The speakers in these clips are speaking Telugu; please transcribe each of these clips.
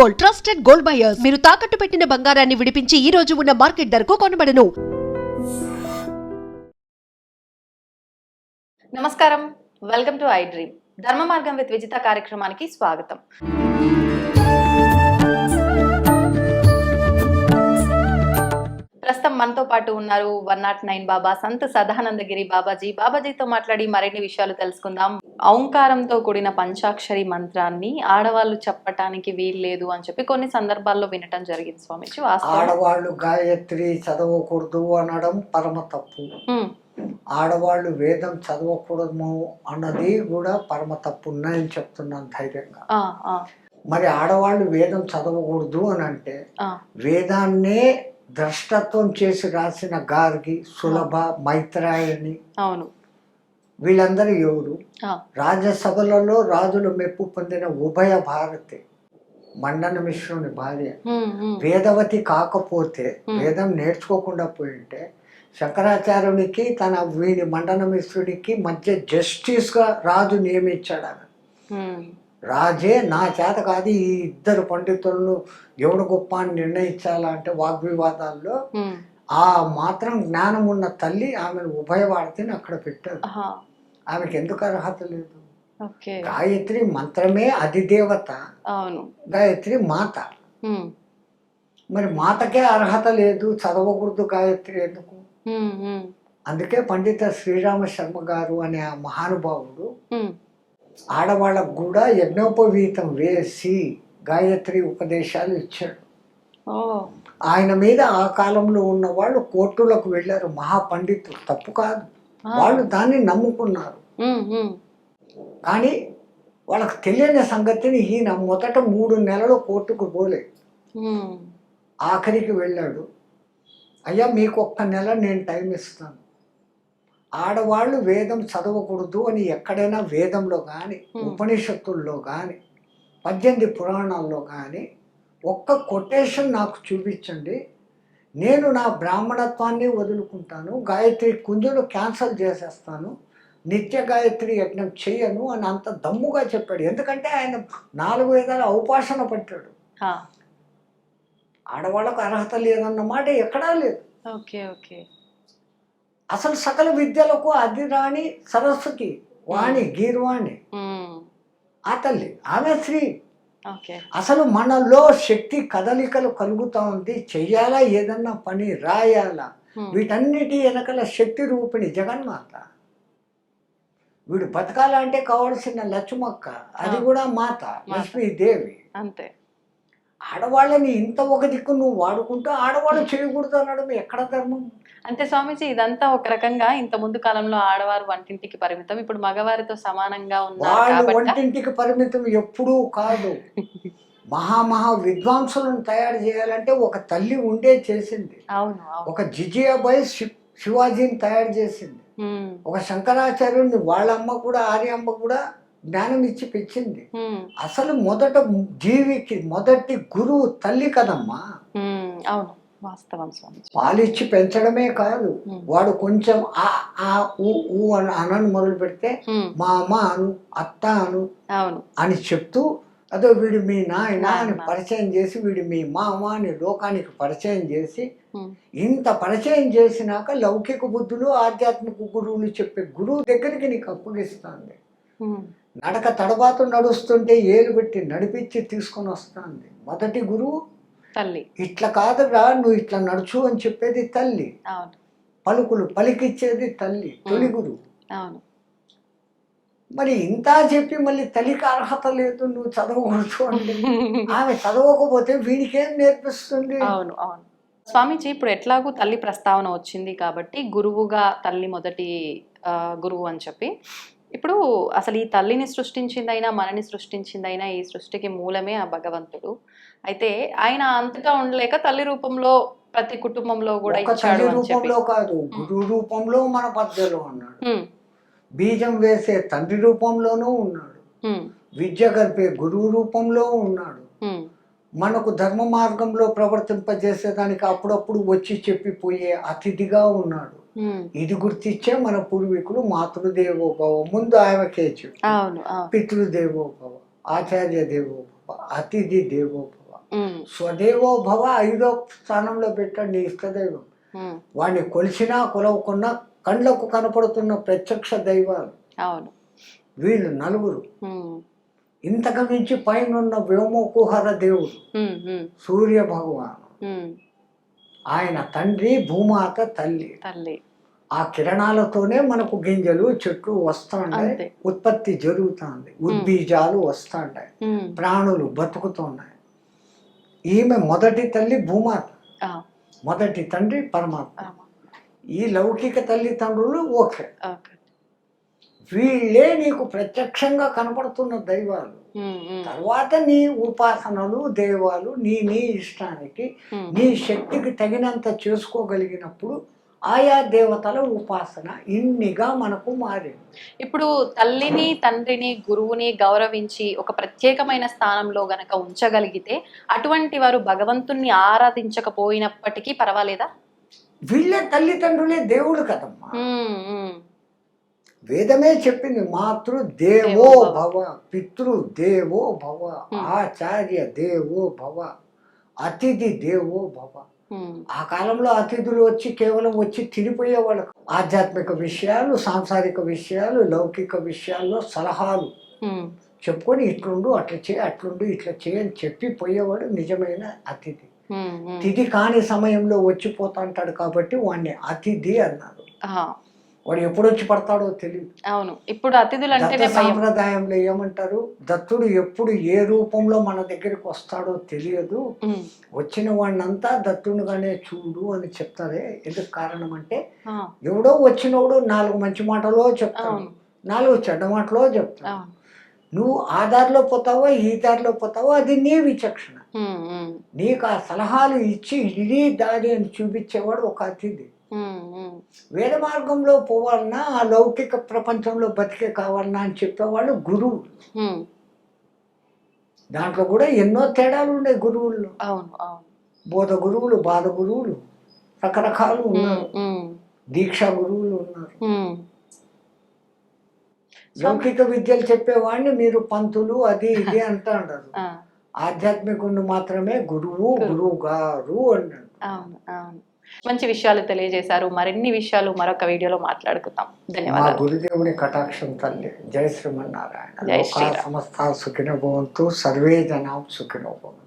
Gold, trusted gold buyers. మీరు తాకట్టు పెట్టిన బంగారాన్ని విడిపించి ఈ రోజు ఉన్న మార్కెట్ ధరకు కొనబడను. నమస్కారం, వెల్కమ్ టు ఐ డ్రీమ్. ధర్మ మార్గం విత్ విజిత కార్యక్రమానికి స్వాగతం. ప్రస్తుతం మనతో పాటు ఉన్నారు 109 బాబా సంత్ సదానందగిరి బాబాజీతో మాట్లాడి మరిన్ని విషయాలు తెలుసుకుందాం. ఓంకారంతో కూడిన పంచాక్షరి మంత్రాన్ని ఆడవాళ్ళు చెప్పటానికి వీల్లేదు అని చెప్పి కొన్ని సందర్భాల్లో వినటం జరిగింది స్వామిజీ. ఆడవాళ్ళు గాయత్రి చదవకూడదు అనడం పరమ తప్పు. ఆడవాళ్ళు వేదం చదవకూడదు అన్నది కూడా పరమ తప్పు ఉన్నాయని చెప్తున్నాను ధైర్యంగా. మరి ఆడవాళ్ళు వేదం చదవకూడదు అని అంటే వేదాన్నే ద్రష్టత్వం చేసి రాసిన గార్గి, సులభ, మైత్రాయణి, అవును, వీళ్ళందరూ ఎవరు? రాజ్యసభలలో రాజులు మెప్పు పొందిన ఉభయ భారతి, మండన మిశ్రుని భార్య. వేదవతి కాకపోతే, వేదం నేర్చుకోకుండా పోయింటే శంకరాచార్యునికి వీడి మండన మిశ్రుడికి మధ్య జస్టిస్గా రాజు నియమించాడు. ఆమె రాజే నా చేత కాదు ఈ ఇద్దరు పండితులను ఎవడు గొప్ప అని నిర్ణయించాలంటే వాగ్వివాదాల్లో ఆ మాత్రం జ్ఞానం ఉన్న తల్లి ఆమెను ఉభయవాడిని అక్కడ పెట్టారు. ఆమెకి ఎందుకు అర్హత లేదు? గాయత్రి మంత్రమే అధిదేవత, గాయత్రి మాత. మరి మాతకే అర్హత లేదు, చదవకూడదు గాయత్రి ఎందుకు? అందుకే పండిత శ్రీరామ శర్మ గారు అనే ఆ మహానుభావుడు ఆడవాళ్ళకు కూడా యజ్ఞోపవీతం వేసి గాయత్రి ఉపదేశాలు ఇచ్చాడు. ఆయన మీద ఆ కాలంలో ఉన్న వాళ్ళు కోర్టులకు వెళ్ళారు. మహాపండితులు, తప్పు కాదు, వాళ్ళు దాన్ని నమ్ముకున్నారు. కానీ వాళ్ళకు తెలియని సంగతిని ఈయన మొదట 3 నెలలు కోర్టుకు పోలే. ఆఖరికి వెళ్ళాడు, అయ్యా మీకు 1 నెల నేను టైం ఇస్తాను, ఆడవాళ్ళు వేదం చదవకూడదు అని ఎక్కడైనా వేదంలో కానీ ఉపనిషత్తుల్లో కానీ 18 పురాణాల్లో కానీ ఒక్క కొటేషన్ నాకు చూపించండి, నేను నా బ్రాహ్మణత్వాన్ని వదులుకుంటాను, గాయత్రి కుంజులు క్యాన్సల్ చేసేస్తాను, నిత్య గాయత్రి యజ్ఞం చెయ్యను అని అంత దమ్ముగా చెప్పాడు. ఎందుకంటే ఆయన 4 వేదాల ఔపాసన పట్టాడు. ఆడవాళ్ళకు అర్హత లేదన్నమాట ఎక్కడా లేదు. అసలు సకల విద్యలకు అధిరాణి సరస్వతి, వాణి, గీర్వాణి ఆ తల్లి, ఆమె స్త్రీ. అసలు మనలో శక్తి కదలికలు కలుగుతా ఉంది, చెయ్యాలా ఏదన్నా పని, రాయాలా, వీటన్నిటి వెనకల శక్తి రూపిణి జగన్మాత. వీడు బతకాలంటే కావాల్సిన లక్ష్మక్క, అది కూడా మాత లక్ష్మీదేవి. అంతే. ఆడవాళ్ళని ఇంత ఒక దిక్కు నువ్వు వాడుకుంటూ ఆడవాళ్ళు చేయకూడదు అనడం ఎక్కడ ధర్మం? అంటే స్వామీజీ, ఇదంతా ఒక రకంగా ఇంత ముందు కాలంలో ఆడవారు వంటింటికి పరిమితం, ఇప్పుడు మగవారితో సమానంగా ఉన్నారు. వంటింటికి పరిమితం ఎప్పుడూ కాదు. మహా విద్వాంసులను తయారు చేయాలంటే ఒక తల్లి ఉండే చేసింది. ఒక జిజియాబాయి శివాజీని తయారు చేసింది. ఒక శంకరాచార్యుని వాళ్ళ అమ్మ కూడా, ఆర్యమ్మ కూడా జ్ఞానం ఇచ్చి పెంచింది. అసలు మొదట జీవికి మొదటి గురువు తల్లి కదమ్మా. అవును, వాస్తవం స్వామి. పాలిచ్చి పెంచడమే కాదు, వాడు కొంచెం అనను మొదలు పెడితే మా అమ్మ అను, అత్త అను అని చెప్తూ, అదో వీడు మీ నాయన అని పరిచయం చేసి, వీడు మీ మామ అని లోకానికి పరిచయం చేసి, ఇంత పరిచయం చేసినాక లౌకిక బుద్ధులు ఆధ్యాత్మిక గురువులు చెప్పే గురువు దగ్గరికి నీకు అప్పగిస్తుంది. నడక తడబాతు నడుస్తుంటే ఏలు పెట్టి నడిపించి తీసుకొని వస్తుంది మొదటి గురువు తల్లి. ఇట్లా కాదురా నువ్వు ఇట్లా నడుచు అని చెప్పేది తల్లి. పలుకులు పలికిచ్చేది తల్లి, తొలి గురువు. మరి ఇంత చెప్పి మళ్ళీ తల్లికి అర్హత లేదు, నువ్వు చదవకూడదు అంటే ఆమె చదవకపోతే వీడికేం నేర్పిస్తుంది? అవును అవును స్వామీజీ. ఇప్పుడు ఎట్లాగూ తల్లి ప్రస్తావన వచ్చింది కాబట్టి గురువుగా తల్లి మొదటి గురువు అని చెప్పి, ఇప్పుడు అసలు ఈ తల్లిని సృష్టించిందైనా మనని సృష్టించిందైనా ఈ సృష్టికి మూలమే ఆ భగవంతుడు. అయితే ఆయన అంతటా ఉండలేక తల్లి రూపంలో ప్రతి కుటుంబంలో కూడా ఇచ్చాడు. రూపంలో కాదు, గురువు రూపంలో మన మధ్యలో ఉన్నాడు. బీజం వేసే తండ్రి రూపంలోనూ ఉన్నాడు, విద్య గర్పే గురువు రూపంలో ఉన్నాడు, మనకు ధర్మ మార్గంలో ప్రవర్తింపజేసేదానికి అప్పుడప్పుడు వచ్చి చెప్పిపోయే అతిథిగా ఉన్నాడు. ఇది గుర్తించే మన పూర్వీకులు మాతృదేవోభవ, ముందు ఆమెకే చెప్పు, పితృదేవోభవ, ఆచార్య దేవోభవ, అతిథి దేవోభవ, స్వదేవో భవ 5వ స్థానంలో పెట్టండి నీ ఇష్టదైవం. వాడిని కొలిసినా కొలవకున్నా కళ్ళకు కనపడుతున్న ప్రత్యక్ష దైవాలు అవును. వీళ్ళు నలుగురు. ఇంతకు మించి పైన ఉన్న వ్యోమకుహర దేవుడు సూర్య భగవాను, ఆయన తండ్రి భూమాత తల్లి. ఆ కిరణాలతోనే మనకు గింజలు చెట్లు వస్తుంటాయి, ఉత్పత్తి జరుగుతుంది, ఉద్బీజాలు వస్తుంటాయి, ప్రాణులు బతుకుతున్నాయి. ఈమె మొదటి తల్లి భూమాత, మొదటి తండ్రి పరమాత్మ. ఈ లౌకిక తల్లిదండ్రులు ఓకే, వీళ్ళే నీకు ప్రత్యక్షంగా కనపడుతున్న దైవాలు. తర్వాత నీ ఉపాసనలు దేవాలు నీ ఇష్టానికి నీ శక్తికి తగినంత చేసుకోగలిగినప్పుడు ఆయా దేవతల ఉపాసన ఇన్నిగా మనకు మారింది. ఇప్పుడు తల్లిని తండ్రిని గురువుని గౌరవించి ఒక ప్రత్యేకమైన స్థానంలో గనక ఉంచగలిగితే అటువంటి వారు భగవంతుణ్ణి ఆరాధించకపోయినప్పటికీ పర్వాలేదా? వీళ్ళే తల్లిదండ్రులే దేవుడు కదమ్మా. వేదమే చెప్పింది, మాతృ దేవో భవ, పితృ దేవో భవ, ఆచార్య దేవో భవ, అతిథి దేవో భవ. ఆ కాలంలో అతిథులు వచ్చి కేవలం వచ్చి తినిపోయేవాళ్ళు. ఆధ్యాత్మిక విషయాలు, సాంసారిక విషయాలు, లౌకిక విషయాల్లో సలహాలు చెప్పుకొని ఇట్లుండు అట్లా చేయి, అట్లుండు ఇట్లా చేయని చెప్పి పోయేవాడు నిజమైన అతిథి. తిథి కాని సమయంలో వచ్చిపోతాంటాడు కాబట్టి వాడిని అతిథి అన్నారు. వాడు ఎప్పుడు వచ్చి పడతాడో తెలియదు. అవును. ఇప్పుడు అతిథులు అంటే సాంప్రదాయంలో ఏమంటారు, దత్తుడు ఎప్పుడు ఏ రూపంలో మన దగ్గరికి వస్తాడో తెలియదు, వచ్చిన వాడినంతా దత్తుడుగానే చూడు అని చెప్తారే. ఎందుకు కారణం అంటే ఎవడో వచ్చినోడు 4 మంచి మాటలో చెప్తాడు, 4 చెడ్డ మాటలో చెప్తాడు. నువ్వు ఆ దారిలో పోతావో ఈ దారిలో పోతావో అది నీ విచక్షణ. నీకు ఆ సలహాలు ఇచ్చి ఇది దారి అని చూపించేవాడు ఒక అతిథి. వేద మార్గంలో పోవాలన్నా, ఆ లౌకిక ప్రపంచంలో బతికే కావాలన్నా అని చెప్పేవాళ్ళు గురువు. దాంట్లో కూడా ఎన్నో తేడాలు ఉండే గురువుల్లో. బోధ గురువులు, బాధ గురువులు, రకరకాలు ఉన్నారు. దీక్షా గురువులు ఉన్నారు. లౌకిక విద్యలు చెప్పేవాడిని మీరు పంతులు అది ఇది అంటా అంటారు. ఆధ్యాత్మికుడు మాత్రమే గురువు, గురువు గారు అన్నాడు. మంచి విషయాలు తెలియజేశారు. మరిన్ని విషయాలు మరొక వీడియోలో మాట్లాడుకుందాం. ధన్యవాదాలు. గురుదేవుని కటాక్షం తల్లి. జై శ్రీమన్నారాయణ. జై శ్రీరామ్. సమస్త సుఖినో భవంతు, సర్వే జనా సుఖినో భవంతు.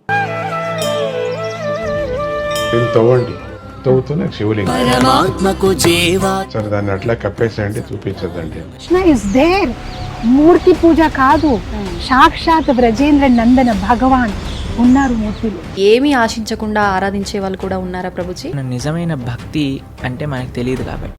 తవ్వండి, తవ్వుతున్న శివలింగం. సరే దాన్ని అట్లా కప్పేసేయండి, చూపించదండి. Krishna is there. మూర్తి పూజ కాదు, సాక్షాత్ బ్రజేంద్ర నందన భగవాన్ ఉన్నారు మూర్తిలో. ఏమీ ఆశించకుండా ఆరాధించే వాళ్ళు కూడా ఉన్నారా ప్రభుజీ? నిజమైన భక్తి అంటే మనకు తెలియదు కాబట్టి